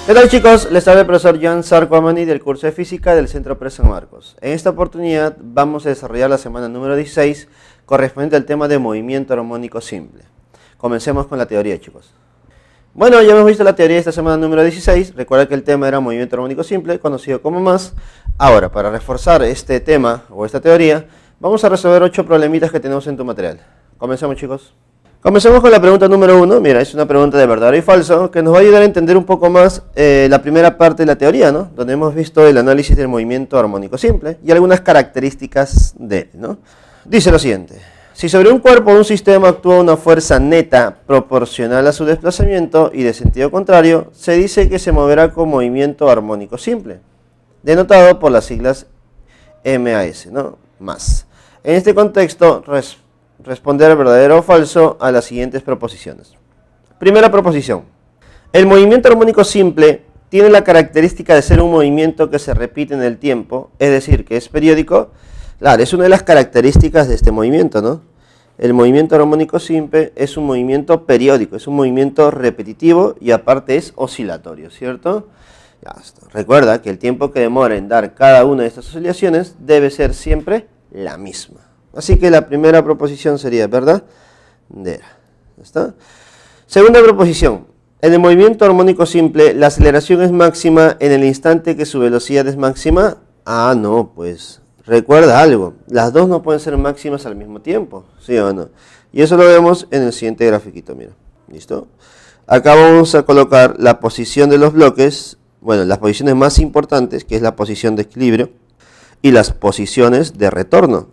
¿Qué tal, chicos? Les habla el profesor Jan Sarcoamani del curso de Física del Centro Pre San Marcos. En esta oportunidad vamos a desarrollar la semana número 16 correspondiente al tema de movimiento armónico simple. Comencemos con la teoría, chicos. Bueno, ya hemos visto la teoría de esta semana número 16. Recuerda que el tema era movimiento armónico simple, conocido como MAS. Ahora, para reforzar este tema o esta teoría, vamos a resolver 8 problemitas que tenemos en tu material. Comencemos, chicos. Comencemos con la pregunta número 1. Mira, es una pregunta de verdadero y falso que nos va a ayudar a entender un poco más la primera parte de la teoría, ¿no? Donde hemos visto el análisis del movimiento armónico simple y algunas características de él, ¿no? Dice lo siguiente: si sobre un cuerpo o un sistema actúa una fuerza neta proporcional a su desplazamiento y de sentido contrario, se dice que se moverá con movimiento armónico simple, denotado por las siglas MAS, ¿no? MAS. En este contexto, responder verdadero o falso a las siguientes proposiciones. Primera proposición: el movimiento armónico simple tiene la característica de ser un movimiento que se repite en el tiempo, es decir, que es periódico. Claro, es una de las características de este movimiento, ¿no? El movimiento armónico simple es un movimiento periódico, es un movimiento repetitivo y aparte es oscilatorio, ¿cierto? Ya está. Recuerda que el tiempo que demora en dar cada una de estas oscilaciones debe ser siempre la misma. Así que la primera proposición sería verdadera. ¿Ya está? Segunda proposición: en el movimiento armónico simple, la aceleración es máxima en el instante que su velocidad es máxima. Ah, no, pues recuerda algo, las dos no pueden ser máximas al mismo tiempo, ¿sí o no? Y eso lo vemos en el siguiente grafiquito, mira. ¿Listo? Acá vamos a colocar la posición de los bloques, bueno, las posiciones más importantes, que es la posición de equilibrio, y las posiciones de retorno,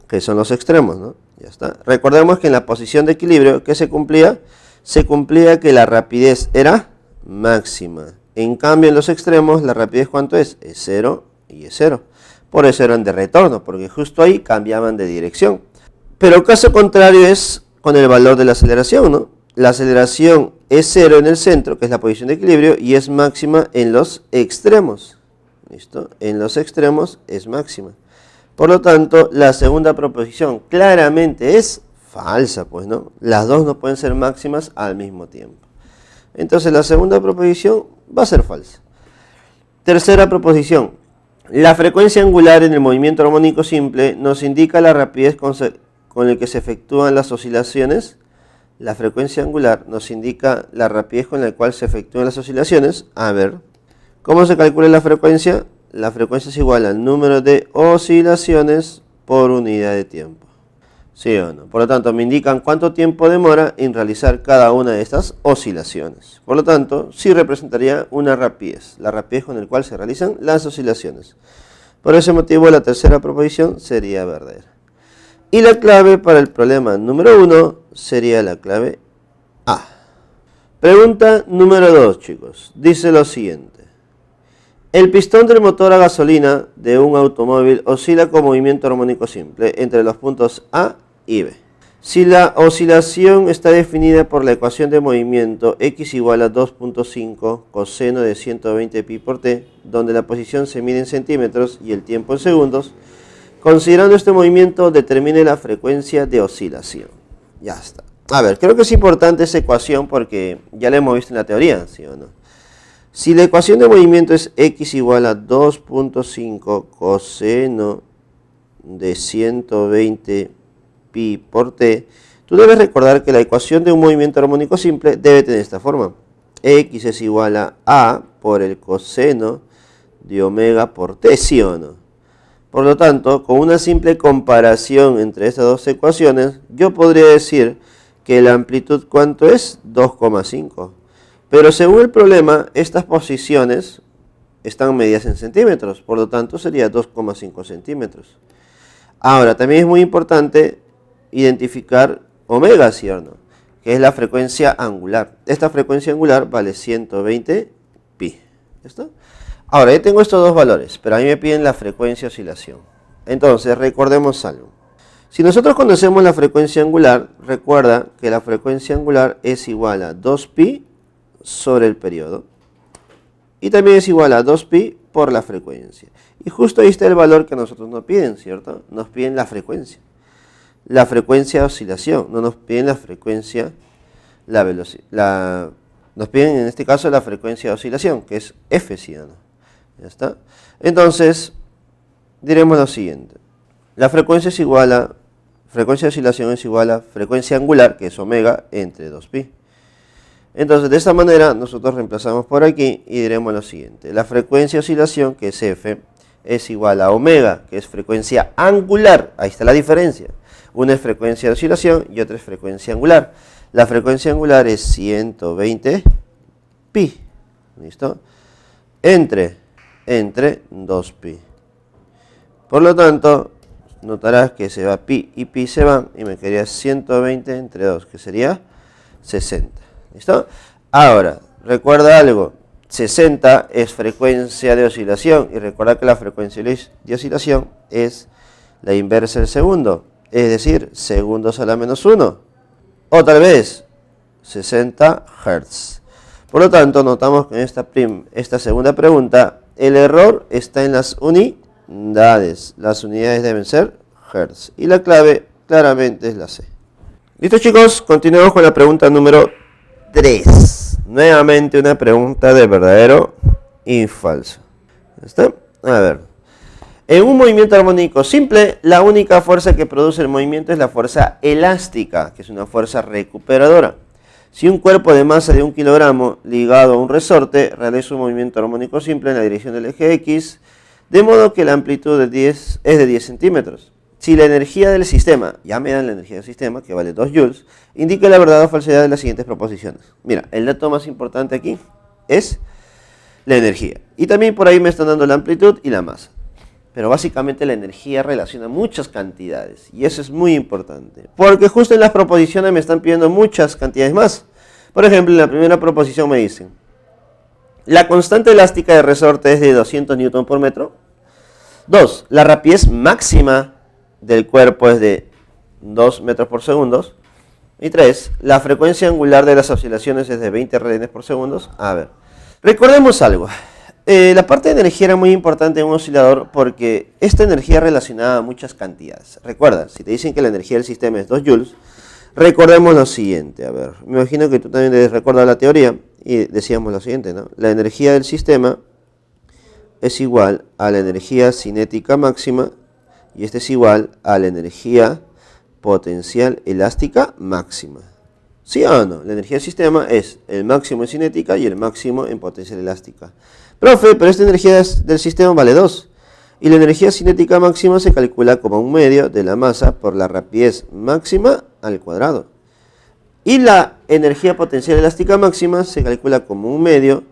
que son los extremos, ¿no? Ya está. Recordemos que en la posición de equilibrio, ¿qué se cumplía? Se cumplía que la rapidez era máxima. En cambio, en los extremos, la rapidez, ¿cuánto es? Es 0 y es 0. Por eso eran de retorno, porque justo ahí cambiaban de dirección. Pero el caso contrario es con el valor de la aceleración, ¿no? La aceleración es 0 en el centro, que es la posición de equilibrio, y es máxima en los extremos. ¿Listo? En los extremos es máxima. Por lo tanto, la segunda proposición claramente es falsa, pues, ¿no? Las dos no pueden ser máximas al mismo tiempo. Entonces, la segunda proposición va a ser falsa. Tercera proposición: la frecuencia angular en el movimiento armónico simple nos indica la rapidez con la que se efectúan las oscilaciones. La frecuencia angular nos indica la rapidez con la cual se efectúan las oscilaciones. A ver, ¿cómo se calcula la frecuencia? La frecuencia es igual al número de oscilaciones por unidad de tiempo. ¿Sí o no? Por lo tanto, me indican cuánto tiempo demora en realizar cada una de estas oscilaciones. Por lo tanto, sí representaría una rapidez, la rapidez con la cual se realizan las oscilaciones. Por ese motivo, la tercera proposición sería verdadera. Y la clave para el problema número 1 sería la clave A. Pregunta número 2, chicos. Dice lo siguiente: el pistón del motor a gasolina de un automóvil oscila con movimiento armónico simple entre los puntos A y B. Si la oscilación está definida por la ecuación de movimiento x igual a 2.5 coseno de 120 pi por t, donde la posición se mide en centímetros y el tiempo en segundos, considerando este movimiento, determine la frecuencia de oscilación. Ya está. A ver, creo que es importante esa ecuación porque ya la hemos visto en la teoría, ¿sí o no? Si la ecuación de movimiento es x igual a 2.5 coseno de 120 pi por t, tú debes recordar que la ecuación de un movimiento armónico simple debe tener esta forma: x es igual a por el coseno de omega por t, ¿sí o no? Por lo tanto, con una simple comparación entre estas dos ecuaciones, yo podría decir que la amplitud, ¿cuánto es? 2,5. Pero según el problema, estas posiciones están medidas en centímetros, por lo tanto sería 2,5 centímetros. Ahora, también es muy importante identificar omega, ¿sí o no? Que es la frecuencia angular. Esta frecuencia angular vale 120 pi. ¿Listo? Ahora, yo tengo estos dos valores, pero a mí me piden la frecuencia de oscilación. Entonces, recordemos algo. Si nosotros conocemos la frecuencia angular, recuerda que la frecuencia angular es igual a 2pi sobre el periodo. Y también es igual a 2pi por la frecuencia. Y justo ahí está el valor que nosotros nos piden, ¿cierto? Nos piden la frecuencia. La frecuencia de oscilación, no nos piden la frecuencia, la Nos piden en este caso la frecuencia de oscilación, que es F, ¿sí o no? Ya está. Entonces, diremos lo siguiente. La frecuencia es igual a, frecuencia de oscilación es igual a frecuencia angular, que es omega, entre 2pi. Entonces, de esta manera, nosotros reemplazamos por aquí y diremos lo siguiente. La frecuencia de oscilación, que es F, es igual a omega, que es frecuencia angular. Ahí está la diferencia. Una es frecuencia de oscilación y otra es frecuencia angular. La frecuencia angular es 120 pi. ¿Listo? Entre 2pi. Por lo tanto, notarás que se va pi y pi se van y me quedaría 120 entre 2, que sería 60. ¿Listo? Ahora, recuerda algo. 60 es frecuencia de oscilación y recuerda que la frecuencia de oscilación es la inversa del segundo, es decir, segundos a la menos 1 o tal vez 60 Hz. Por lo tanto, notamos que en esta segunda pregunta el error está en las unidades. Las unidades deben ser Hz y la clave claramente es la C. ¿Listo, chicos? Continuamos con la pregunta número 3. Nuevamente una pregunta de verdadero y falso. ¿Está? A ver. En un movimiento armónico simple, la única fuerza que produce el movimiento es la fuerza elástica, que es una fuerza recuperadora. Si un cuerpo de masa de 1 kilogramo ligado a un resorte realiza un movimiento armónico simple en la dirección del eje X, de modo que la amplitud es de 10 centímetros. Si la energía del sistema, ya me dan la energía del sistema, que vale 2 joules, indica la verdad o falsedad de las siguientes proposiciones. Mira, el dato más importante aquí es la energía. Y también por ahí me están dando la amplitud y la masa. Pero básicamente la energía relaciona muchas cantidades. Y eso es muy importante. Porque justo en las proposiciones me están pidiendo muchas cantidades más. Por ejemplo, en la primera proposición me dicen, la constante elástica de resorte es de 200 Newton por metro. 2. La rapidez máxima del cuerpo es de 2 metros por segundo. Y 3. La frecuencia angular de las oscilaciones es de 20 radianes por segundo. A ver, recordemos algo. La parte de energía era muy importante en un oscilador porque esta energía relacionaba muchas cantidades. Recuerda, si te dicen que la energía del sistema es 2 joules, recordemos lo siguiente. A ver, me imagino que tú también debes recordar la teoría y decíamos lo siguiente, ¿no? La energía del sistema es igual a la energía cinética máxima y esta es igual a la energía potencial elástica máxima. ¿Sí o no? La energía del sistema es el máximo en cinética y el máximo en potencial elástica. Profe, pero esta energía del sistema vale 2. Y la energía cinética máxima se calcula como 1/2 de la masa por la rapidez máxima al cuadrado. Y la energía potencial elástica máxima se calcula como 1/2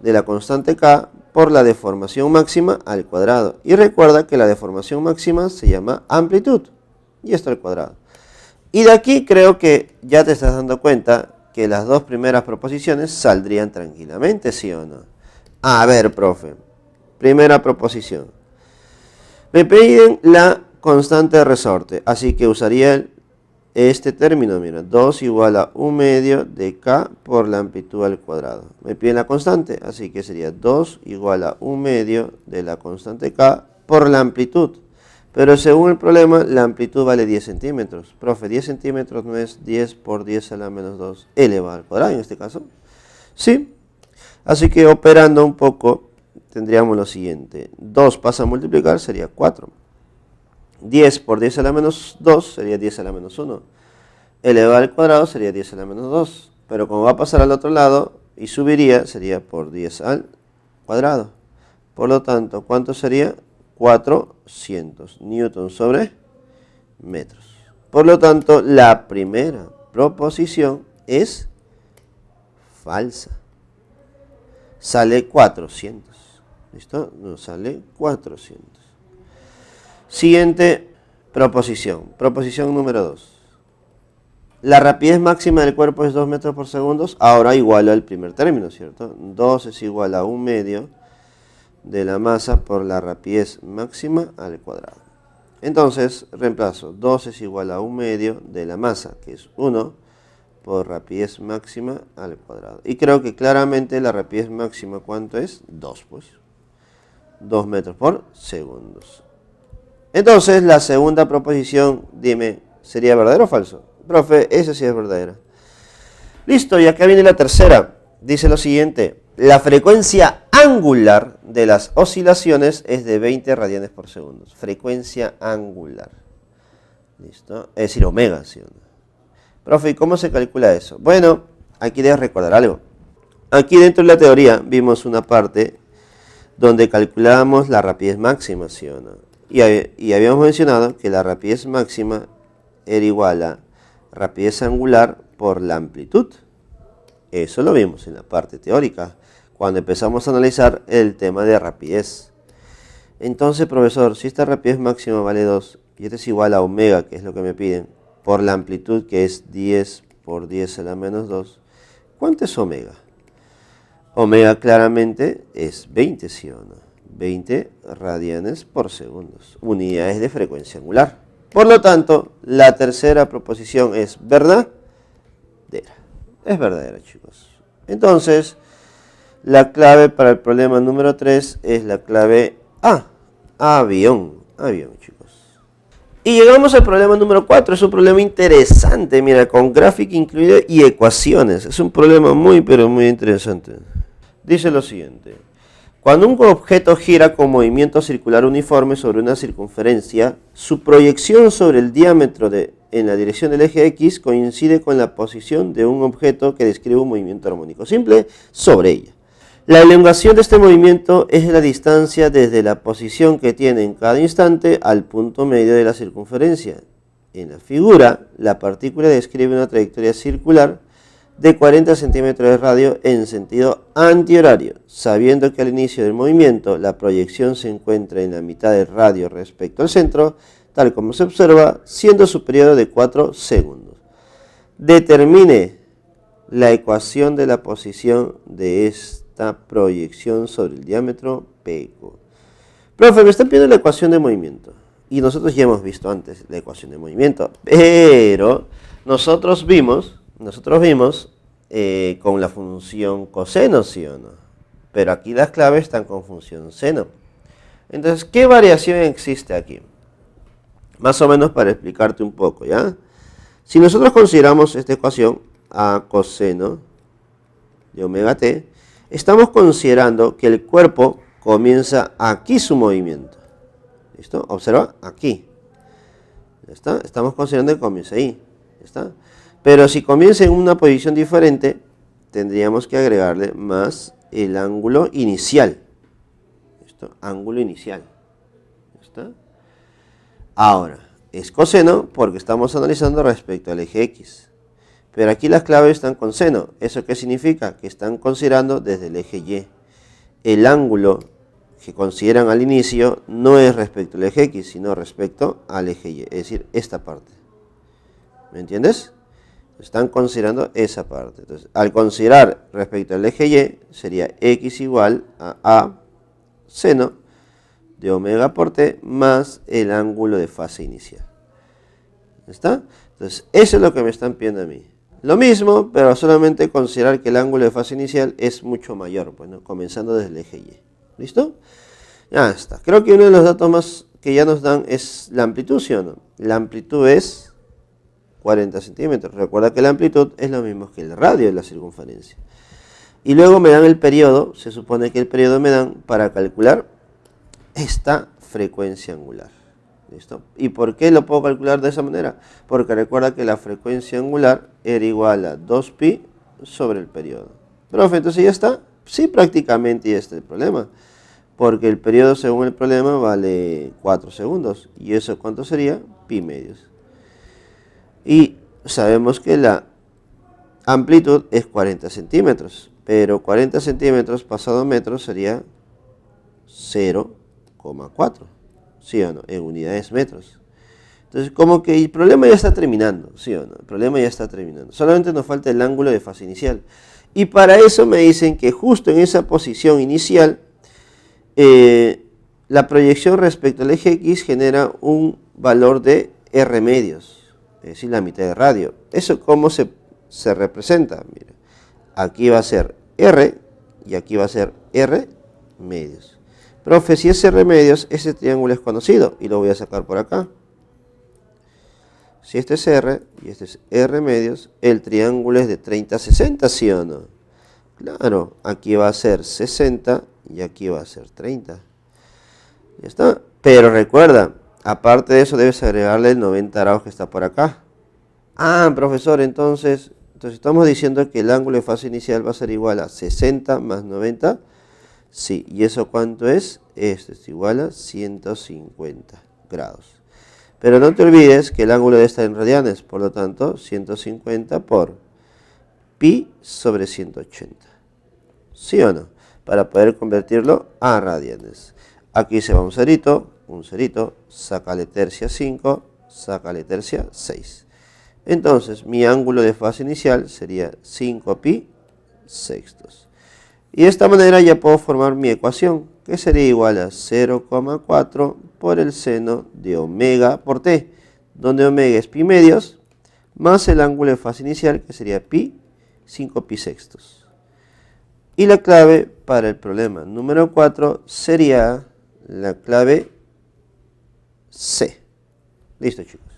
de la constante K por la deformación máxima al cuadrado. Y recuerda que la deformación máxima se llama amplitud. Y esto al cuadrado. Y de aquí creo que ya te estás dando cuenta que las dos primeras proposiciones saldrían tranquilamente, ¿sí o no? A ver, profe. Primera proposición. Me piden la constante de resorte, así que usaría este término, mira, 2 igual a 1/2 de K por la amplitud al cuadrado. Me piden la constante, así que sería 2 igual a 1/2 de la constante K por la amplitud. Pero según el problema, la amplitud vale 10 centímetros. Profe, 10 centímetros no es 10 por 10 a la menos 2 elevado al cuadrado en este caso. Sí. Así que operando un poco, tendríamos lo siguiente. 2 pasa a multiplicar, sería 4. 10 por 10 a la menos 2 sería 10 a la menos 1. Elevado al cuadrado sería 10 a la menos 2. Pero como va a pasar al otro lado y subiría, sería por 10 al cuadrado. Por lo tanto, ¿cuánto sería? 400 newton sobre metros. Por lo tanto, la primera proposición es falsa. Sale 400. ¿Listo? Nos sale 400. Siguiente proposición. Proposición número 2. La rapidez máxima del cuerpo es 2 metros por segundo. Ahora igual al primer término, ¿cierto? 2 es igual a 1/2 de la masa por la rapidez máxima al cuadrado. Entonces, reemplazo. 2 es igual a 1/2 de la masa, que es 1, por rapidez máxima al cuadrado. Y creo que claramente la rapidez máxima, ¿cuánto es? 2, pues. 2 metros por segundo. Entonces, la segunda proposición, dime, ¿sería verdadero o falso? Profe, esa sí es verdadera. Listo, y acá viene la tercera. Dice lo siguiente, la frecuencia angular de las oscilaciones es de 20 radianes por segundo. Frecuencia angular. ¿Listo? Es decir, omega, ¿sí o no? Profe, ¿y cómo se calcula eso? Bueno, aquí debes recordar algo. Aquí dentro de la teoría vimos una parte donde calculábamos la rapidez máxima, ¿sí o no? Y habíamos mencionado que la rapidez máxima era igual a rapidez angular por la amplitud. Eso lo vimos en la parte teórica, cuando empezamos a analizar el tema de rapidez. Entonces, profesor, si esta rapidez máxima vale 2 y esta es igual a omega, que es lo que me piden, por la amplitud que es 10 por 10 a la menos 2, ¿cuánto es omega? Omega claramente es 20, ¿sí o no? 20 radianes por segundo, unidades de frecuencia angular. Por lo tanto, la tercera proposición es verdadera. Es verdadera, chicos. Entonces, la clave para el problema número 3 es la clave A. Avión, chicos. Y llegamos al problema número 4. Es un problema interesante, mira, con gráfica incluida y ecuaciones. Es un problema muy, pero muy interesante. Dice lo siguiente. Cuando un objeto gira con movimiento circular uniforme sobre una circunferencia, su proyección sobre el diámetro en la dirección del eje X coincide con la posición de un objeto que describe un movimiento armónico simple sobre ella. La elongación de este movimiento es la distancia desde la posición que tiene en cada instante al punto medio de la circunferencia. En la figura, la partícula describe una trayectoria circular de 40 centímetros de radio en sentido antihorario, sabiendo que al inicio del movimiento la proyección se encuentra en la mitad del radio respecto al centro, tal como se observa, siendo su periodo de 4 segundos. Determine la ecuación de la posición de esta proyección sobre el diámetro PQ. Profe, me están pidiendo la ecuación de movimiento. Y nosotros ya hemos visto antes la ecuación de movimiento. Pero nosotros vimos con la función coseno, ¿sí o no? Pero aquí las claves están con función seno. Entonces, ¿qué variación existe aquí? Más o menos para explicarte un poco, ¿ya? Si nosotros consideramos esta ecuación a coseno de omega t, estamos considerando que el cuerpo comienza aquí su movimiento. ¿Listo? Observa, aquí. ¿Ya está? Estamos considerando que comienza ahí. ¿Ya está? Pero si comienza en una posición diferente, tendríamos que agregarle más el ángulo inicial. ¿Listo? Ángulo inicial. ¿Está? Ahora, es coseno porque estamos analizando respecto al eje X. Pero aquí las claves están con seno. ¿Eso qué significa? Que están considerando desde el eje Y. El ángulo que consideran al inicio no es respecto al eje X, sino respecto al eje Y. Es decir, esta parte. ¿Me entiendes? Están considerando esa parte. Entonces, al considerar respecto al eje Y, sería X igual a seno de omega por t más el ángulo de fase inicial. ¿Está? Entonces, eso es lo que me están pidiendo a mí. Lo mismo, pero solamente considerar que el ángulo de fase inicial es mucho mayor, bueno, comenzando desde el eje Y. ¿Listo? Ya está. Creo que uno de los datos más que ya nos dan es la amplitud, ¿sí o no? La amplitud es 40 centímetros. Recuerda que la amplitud es lo mismo que el radio de la circunferencia. Y luego me dan el periodo. Se supone que el periodo me dan para calcular esta frecuencia angular. ¿Listo? ¿Y por qué lo puedo calcular de esa manera? Porque recuerda que la frecuencia angular era igual a 2pi sobre el periodo. Profe, entonces ya está. Sí, prácticamente ya está el problema. Porque el periodo según el problema vale 4 segundos. ¿Y eso cuánto sería? Pi medios. Y sabemos que la amplitud es 40 centímetros. Pero 40 centímetros pasado metros sería 0,4. ¿Sí o no? En unidades metros. Entonces, como que el problema ya está terminando, ¿sí o no? El problema ya está terminando. Solamente nos falta el ángulo de fase inicial. Y para eso me dicen que justo en esa posición inicial, la proyección respecto al eje X genera un valor de R medios, es decir, la mitad de radio. ¿Eso cómo se representa? Mira, aquí va a ser R y aquí va a ser R medios. Profe, si es R medios, ese triángulo es conocido y lo voy a sacar por acá. Si este es R y este es R medios, el triángulo es de 30-60, ¿sí o no? Claro, aquí va a ser 60 y aquí va a ser 30. Ya está. Pero recuerda, aparte de eso debes agregarle el 90 grados que está por acá. Ah, profesor, entonces estamos diciendo que el ángulo de fase inicial va a ser igual a 60 más 90. Sí, ¿y eso cuánto es? Esto es igual a 150 grados. Pero no te olvides que el ángulo debe estar en radianes, por lo tanto, 150 por pi sobre 180. ¿Sí o no? Para poder convertirlo a radianes. Aquí se va un cerito, sácale tercia 5, sácale tercia 6. Entonces, mi ángulo de fase inicial sería 5pi sextos. Y de esta manera ya puedo formar mi ecuación, que sería igual a 0,4 por el seno de omega por t, donde omega es pi medios, más el ángulo de fase inicial, que sería pi, 5pi sextos. Y la clave para el problema número 4 sería la clave C. Listo, chicos.